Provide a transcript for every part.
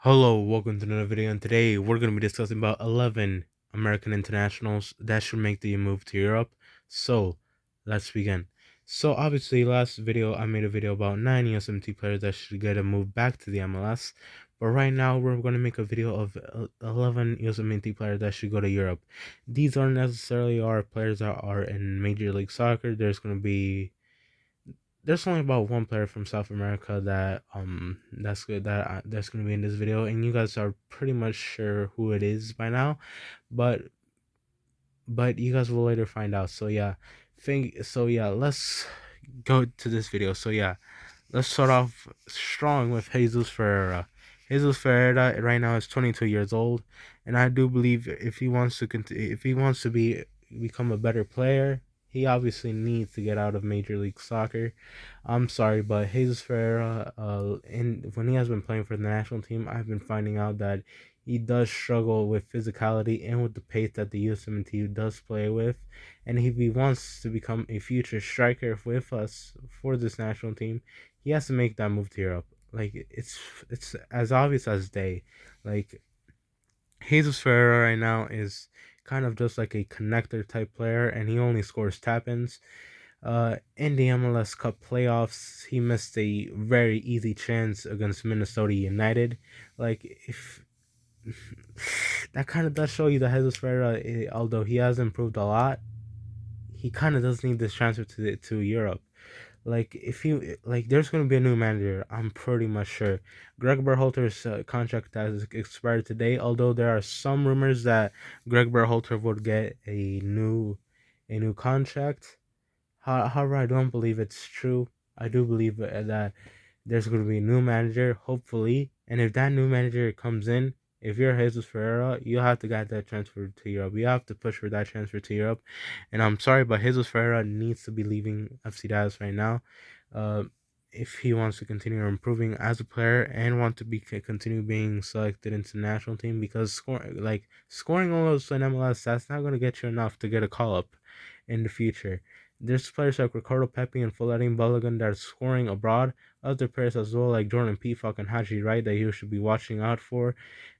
Hello, welcome to another video, and today we're going to be discussing about 11 American internationals that should make the move to Europe. So, let's begin. So, obviously, last video I made a video about 9 USMNT players that should get a move back to the MLS. But right now, we're going to make a video of 11 USMNT players that should go to Europe. These aren't necessarily our players that are in Major League Soccer. There's only about one player from South America that's good that's gonna be in this video, and you guys are pretty much sure who it is by now, but you guys will later find out. Let's go to this video. Let's start off strong with Jesus Ferreira. Jesus Ferreira right now is 22 years old, and I do believe if he wants to become a better player, he obviously needs to get out of Major League Soccer. I'm sorry, but Jesus Ferreira, when he has been playing for the national team, I've been finding out that he does struggle with physicality and with the pace that the USMNT does play with. And if he wants to become a future striker with us for this national team, he has to make that move to Europe. Like it's as obvious as day. Like Jesus Ferreira right now is kind of just like a connector type player, and he only scores tap-ins. In the MLS Cup playoffs, he missed a very easy chance against Minnesota United. Like if that kind of does show you that Jesus Ferreira, although he has improved a lot, he kind of does need this transfer to Europe. Like if you like, there's gonna be a new manager. I'm pretty much sure. Greg Berhalter's contract has expired today. Although there are some rumors that Greg Berhalter would get a new contract. However, I don't believe it's true. I do believe that there's going to be a new manager, hopefully. And if that new manager comes in, if you're Jesus Ferreira, you have to get that transfer to Europe. You have to push for that transfer to Europe. And I'm sorry, but Jesus Ferreira needs to be leaving FC Dallas right now. Uh, if he wants to continue improving as a player and want to continue being selected into the national team, because scoring all those in MLS, that's not going to get you enough to get a call up in the future. There's players like Ricardo Pepi and Florin Balogun that are scoring abroad. Other players as well, like Jordan Peacock and Haji Wright, that you should be watching out for.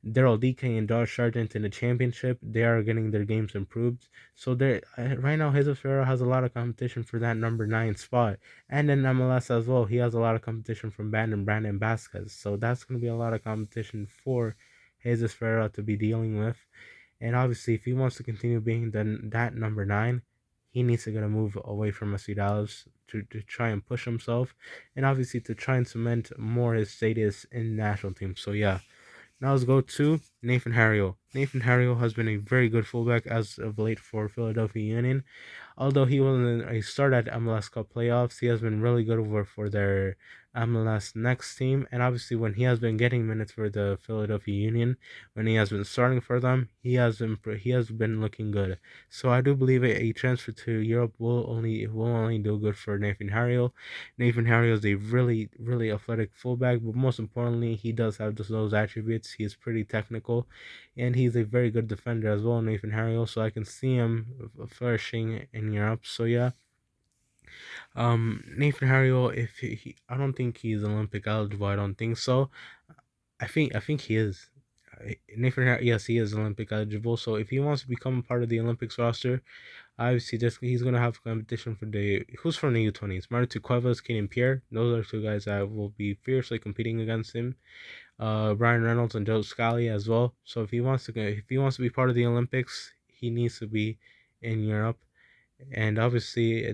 Daryl DK and Josh Sargent in the championship, they are getting their games improved. So right now, Jesus Ferreira has a lot of competition for that number 9 spot. And in MLS as well, he has a lot of competition from Brandon Vazquez. So that's going to be a lot of competition for Jesus Ferreira to be dealing with. And obviously, if he wants to continue being that number 9, he needs to get a move away from FC Dallas to try and push himself, and obviously to try and cement more his status in the national team. So yeah, now let's go to Nathan Hario. Nathan Hario has been a very good fullback as of late for Philadelphia Union. Although he wasn't a start at MLS Cup playoffs, he has been really good for their MLS next team. And obviously, when he has been getting minutes for the Philadelphia Union, when he has been starting for them, he has been looking good. So I do believe a transfer to Europe will only do good for Nathan Hario. Nathan Hario is a really athletic fullback, but most importantly, he does have those attributes. He is pretty technical, and he's a very good defender as well, Nathan Hario. So I can see him flourishing in Europe. So yeah, Nathan Hario, if I don't think he's Olympic eligible. I don't think so. I think he is. Nathan Hario, yes, he is Olympic eligible. So if he wants to become a part of the Olympics roster, obviously he's gonna have competition for who's from the U20s. Martin Cuevas, Keenan Pierre. Those are two guys that will be fiercely competing against him. Brian Reynolds and Joe Scally as well. So if he wants to be part of the Olympics, he needs to be in Europe. And obviously,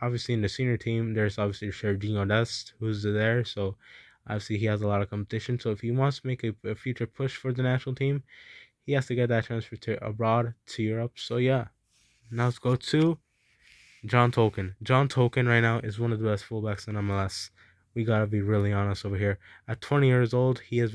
obviously in the senior team, there's obviously Serginho Dest who's there. So obviously he has a lot of competition. So if he wants to make a future push for the national team, he has to get that transfer to abroad to Europe. So yeah, now let's go to John Tolkien. John Tolkien right now is one of the best fullbacks in MLS. We gotta be really honest over here. At 20 years old, he is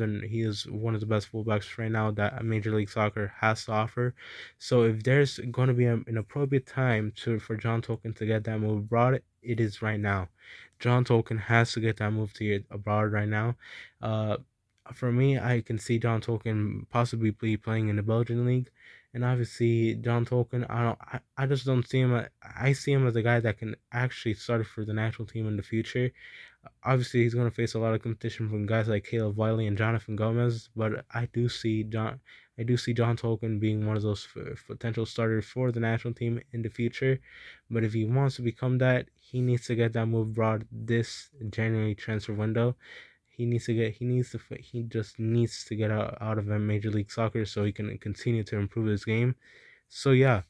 one of the best fullbacks right now that Major League Soccer has to offer. So if there's going to be an appropriate time for John Tolkien to get that move abroad, it is right now. John Tolkien has to get that move to abroad right now. Uh, for me, I can see John Tolkien possibly playing in the Belgian league, And obviously John Tolkien, I just don't see him. I see him as a guy that can actually start for the national team in the future. Obviously, he's going to face a lot of competition from guys like Caleb Wiley and Jonathan Gomez, but I do see John Tolkien being one of those potential starters for the national team in the future. But if he wants to become that, he needs to get that move abroad this January transfer window. He just needs to get out of Major League Soccer so he can continue to improve his game. So yeah,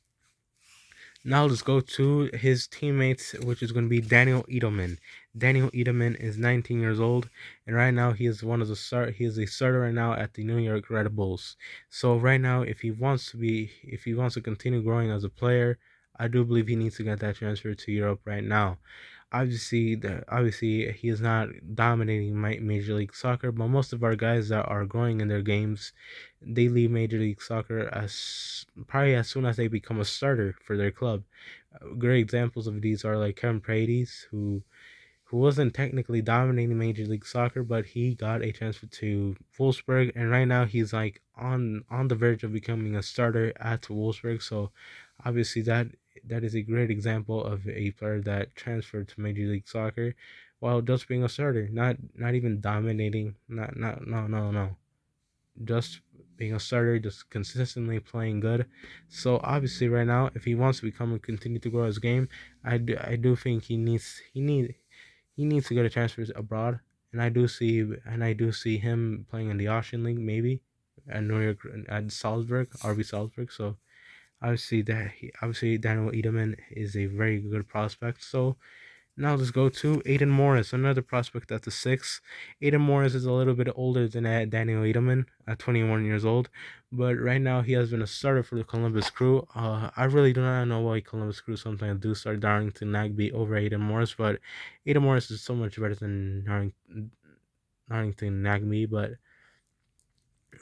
now let's go to his teammates, which is going to be Daniel Edelman. Daniel Edelman is 19 years old, and right now he is He is a starter right now at the New York Red Bulls. So right now, if he wants to continue growing as a player, I do believe he needs to get that transfer to Europe right now. Obviously he is not dominating Major League Soccer, but most of our guys that are growing in their games, they leave Major League Soccer as probably as soon as they become a starter for their club. Great examples of these are like Kevin Paredes, who wasn't technically dominating Major League Soccer, but he got a transfer to Wolfsburg, and right now he's like on the verge of becoming a starter at Wolfsburg. So obviously that is a great example of a player that transferred to Major League Soccer while just being a starter, not even dominating, not no no no, just being a starter, just consistently playing good. So obviously right now, if he wants to become and continue to grow his game, I do think he needs to go to transfers abroad, and I do see him playing in the Austrian league maybe at New York at Salzburg, RB Salzburg. So obviously Daniel Edelman is a very good prospect. So now let's go to Aiden Morris, another prospect at the six. Aiden Morris is a little bit older than Daniel Edelman at 21 years old, but right now he has been a starter for the Columbus Crew. I really do not know why Columbus Crew sometimes do start Darlington Nagbe over Aiden Morris, but Aiden Morris is so much better than Darlington Nagbe. But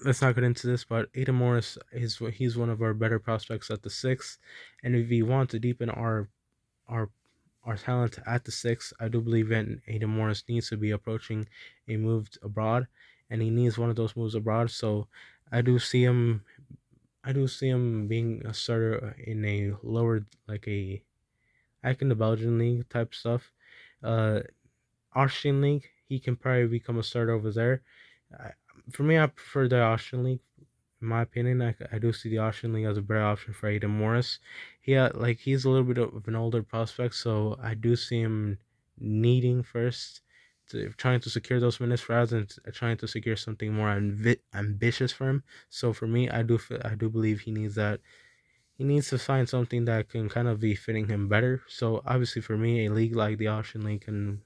let's not get into this. But Aiden Morris he's one of our better prospects at the six, and if we want to deepen our our talent at the six, I do believe that Aiden Morris needs to be approaching a move abroad, and he needs one of those moves abroad. So I do see him. I do see him being a starter in a lower, like in the Belgian league type stuff. Uh, Austrian league, he can probably become a starter over there. I, for me, I prefer the Austrian league. In my opinion, I do see the Austrian league as a better option for Aiden Morris. He's a little bit of an older prospect, so I do see him needing first to trying to secure those minutes rather than trying to secure something more ambitious for him. So for me, I do believe he needs that. He needs to find something that can kind of be fitting him better. So obviously for me, a league like the Austrian League can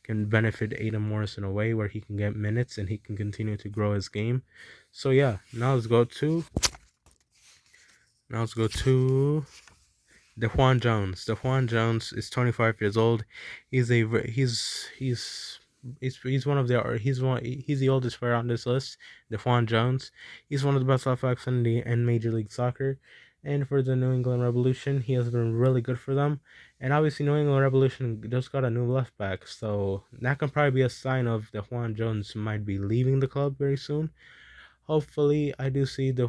benefit Aiden Morris in a way where he can get minutes and he can continue to grow his game. So yeah, now let's go to the Juan Jones. The Juan Jones is 25 years old. He's one of the he's the oldest player on this list. The Juan Jones. He's one of the best left backs in Major League Soccer, and for the New England Revolution, he has been really good for them. And obviously, New England Revolution just got a new left back, so that can probably be a sign of the Juan Jones might be leaving the club very soon. Hopefully, I do see the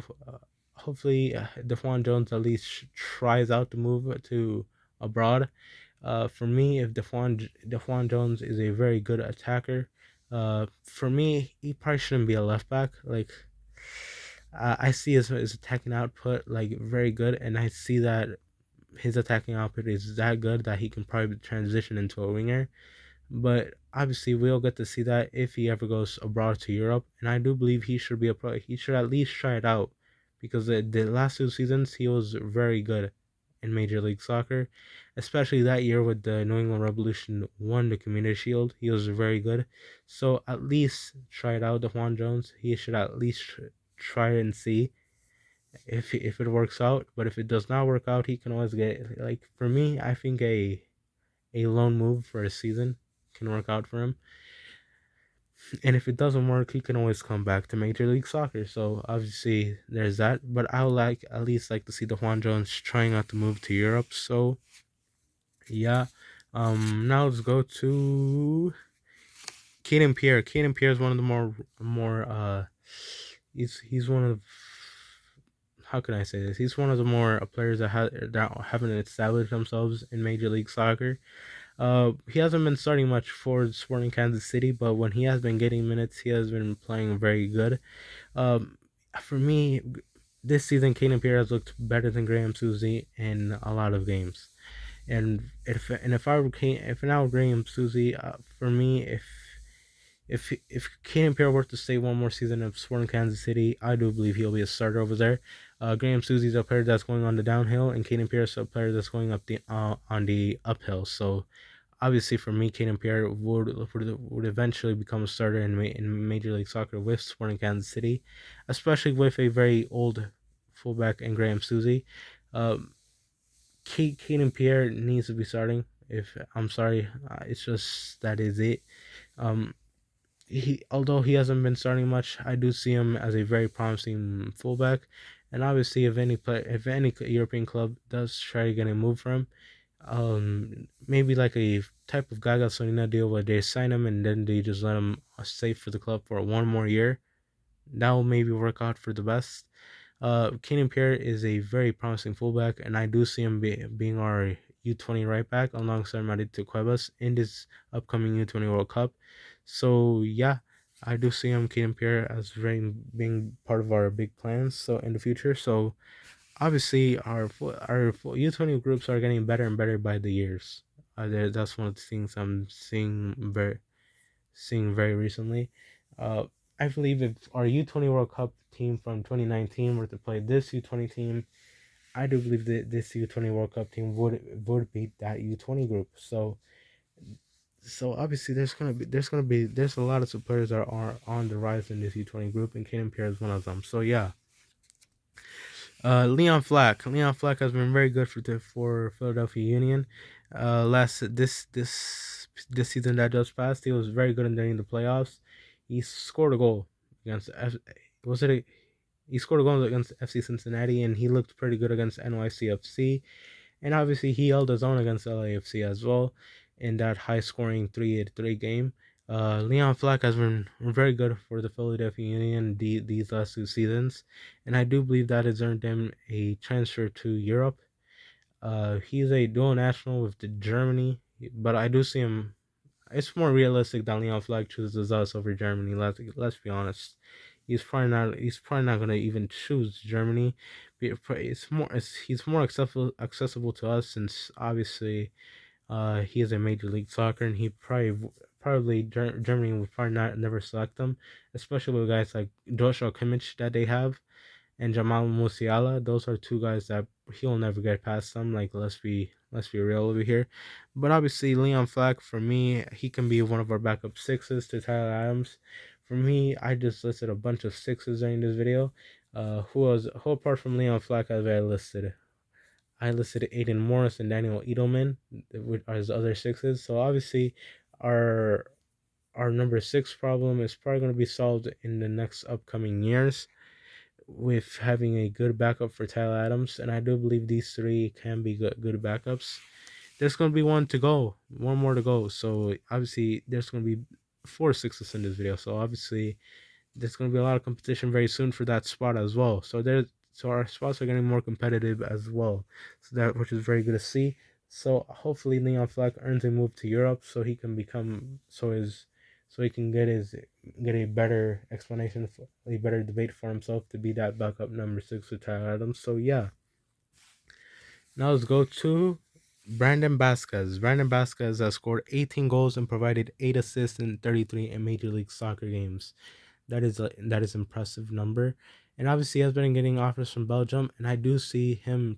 Juan Jones at least tries out to move to abroad. For me, if Juan Jones is a very good attacker, for me he probably shouldn't be a left back. Like I see his attacking output like very good, and I see that his attacking output is that good that he can probably transition into a winger. But obviously, we'll get to see that if he ever goes abroad to Europe, and I do believe he should be a pro. He should at least try it out because the last two seasons he was very good in Major League Soccer, especially that year with the New England Revolution won the Community Shield. He was very good, so at least try it out. The Juan Jones, he should at least try it and see if it works out. But if it does not work out, he can always get like for me. I think a loan move for a season can work out for him. And if it doesn't work, he can always come back to Major League Soccer. So obviously there's that. But I would at least like to see the Juan Jones trying out to move to Europe. So yeah. Now let's go to Keenan Pierre. Keenan Pierre is one of the more he's one of how can I say this? He's one of the more players that haven't established themselves in Major League Soccer. He hasn't been starting much for Sporting Kansas City, but when he has been getting minutes, he has been playing very good. Um, for me, this season, Keenan Pierre has looked better than Graham Susie in a lot of games. If I were Graham Susie, for me, if Keenan Pierre were to stay one more season of Sporting Kansas City, I do believe he'll be a starter over there. Graham Susie's a player that's going on the downhill, and Keenan Pierre's a player that's going up the on the uphill. So obviously, for me, Keenan Pierre would eventually become a starter in Major League Soccer with Sporting Kansas City, especially with a very old fullback in Graham Susie. Um, Keenan Pierre needs to be starting. If I'm sorry, it's just that is it. Um, although he hasn't been starting much, I do see him as a very promising fullback. And obviously, if any European club does try to get a move for him, maybe like a type of Gaga Sonina deal where they sign him and then they just let him stay for the club for one more year. That will maybe work out for the best. Keenan Pierre is a very promising fullback, and I do see him being our U20 right back alongside Marito Cuevas in this upcoming U20 World Cup. So yeah, I do see him, Keenan Pierre, as being part of our big plans. So in the future, so obviously our U20 groups are getting better and better by the years. That's one of the things I'm seeing very recently. Uh, I believe if our U20 World Cup team from 2019 were to play this U20 team, I do believe that this U20 World Cup team would beat that U20 group. So obviously there's a lot of players that are on the rise in this U20 group, and Keenan Pierre is one of them. So yeah. Leon Flack. Leon Flack has been very good for Philadelphia Union. This season that just passed, he was very good during the playoffs. He scored a goal against was it a, he scored a goal against FC Cincinnati, and he looked pretty good against NYCFC. And obviously he held his own against LAFC as well in that high scoring 3-3 game. Leon Flack has been very good for the Philadelphia Union these last 2 seasons, and I do believe that has earned him a transfer to Europe. He's a dual national with Germany, but I do see him. It's more realistic that Leon Flack chooses us over Germany. Let's be honest. He's probably not gonna even choose Germany. He's more accessible to us since obviously he is a Major League Soccer, and he probably Germany would probably not never select him, especially with guys like Joshua Kimmich that they have and Jamal Musiala. Those are two guys that he'll never get past them. Like let's be real over here. But obviously Leon Flack, for me, he can be one of our backup sixes to Tyler Adams. For me, I just listed a bunch of sixes during this video. Who apart from Leon Flack have I listed? I listed Aiden Morris and Daniel Edelman as other sixes. So obviously our number six problem is probably going to be solved in the next upcoming years with having a good backup for Tyler Adams, and I do believe these three can be good backups. There's going to be one more to go. So obviously there's going to be 4 sixes in this video. So obviously there's going to be a lot of competition very soon for that spot as well. So our spots are getting more competitive as well. So that, which is very good to see. So hopefully Leon Flack earns a move to Europe so he can get a better explanation, a better debate for himself to be that backup number 6 for Tyler Adams. So yeah. Now let's go to Brandon Vazquez. Brandon Vazquez has scored 18 goals and provided 8 assists in 33 in Major League Soccer games. That is impressive number, and obviously he has been getting offers from Belgium, and I do see him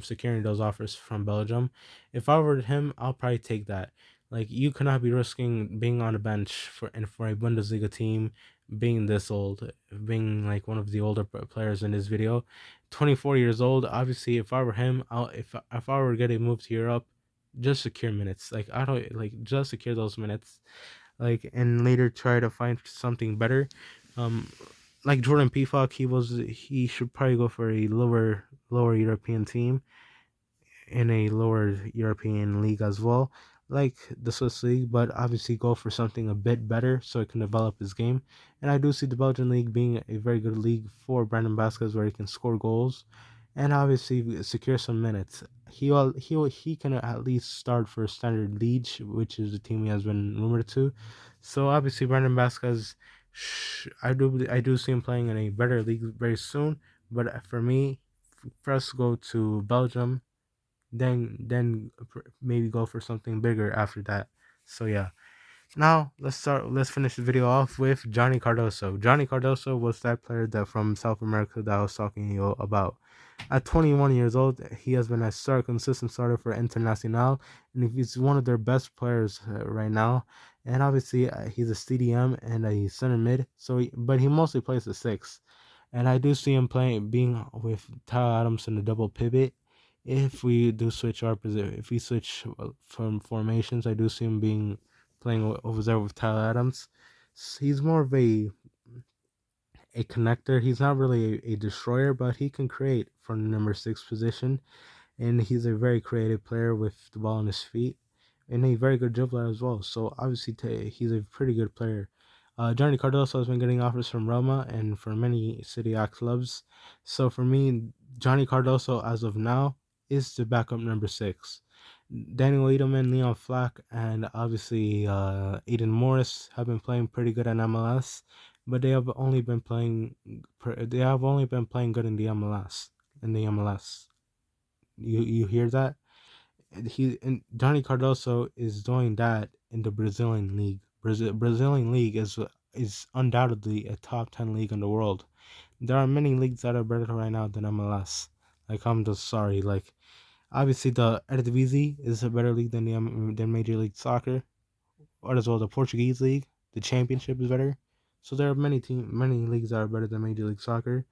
securing those offers from Belgium. If I were him, I'll probably take that. Like, you cannot be risking being on the bench for a Bundesliga team, being this old, being like one of the older players in this video. 24 years old. Obviously, if I were him, if I were getting moved to Europe, just secure minutes. Like, I don't like just secure those minutes, like, and later try to find something better. Like Jordan Peacock, he should probably go for a lower European team in a lower European league as well. like the Swiss League, but obviously go for something a bit better so it can develop his game. And I do see the Belgian League being a very good league for Brandon Vazquez, where he can score goals and obviously secure some minutes. He can at least start for Standard Liège, which is the team he has been rumored to. So obviously Brandon Vazquez, I do see him playing in a better league very soon. But for me, first go to Belgium, then maybe go for something bigger after that. So yeah. Now let's finish the video off with Johnny Cardoso. Johnny Cardoso was that player that from South America that I was talking to you about. At 21 years old, he has been a consistent starter for Internacional, and he's one of their best players right now. And obviously, he's a CDM and a center mid. But he mostly plays the six. And I do see him being with Tyler Adams in a double pivot. If we do switch if we switch from formations, I do see him playing over there with Tyler Adams. He's more of a connector. He's not really a destroyer, but he can create from the number 6 position, and he's a very creative player with the ball on his feet, and a very good dribbler as well. So obviously, he's a pretty good player. Johnny Cardoso has been getting offers from Roma and from many City A clubs. So for me, Johnny Cardoso, as of now, is the backup number 6. Daniel Edelman, Leon Flack, and obviously Aiden Morris have been playing pretty good in MLS, but they have only been playing good in the MLS. In the MLS, you hear that? Johnny Cardoso is doing that in the Brazilian league. Brazilian league is undoubtedly a top 10 league in the world. There are many leagues that are better right now than MLS. Like, I'm just sorry. Like, obviously the Eredivisie is a better league than Major League Soccer, or as well the Portuguese league. The Championship is better. So there are many leagues that are better than Major League Soccer.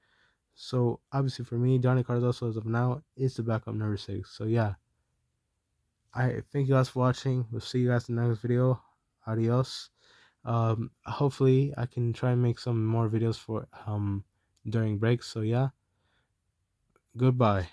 So obviously for me, Johnny Cardoso as of now is the backup number 6. So yeah, I thank you guys for watching. We'll see you guys in the next video. Adios. Hopefully I can try and make some more videos for during breaks. So yeah, goodbye.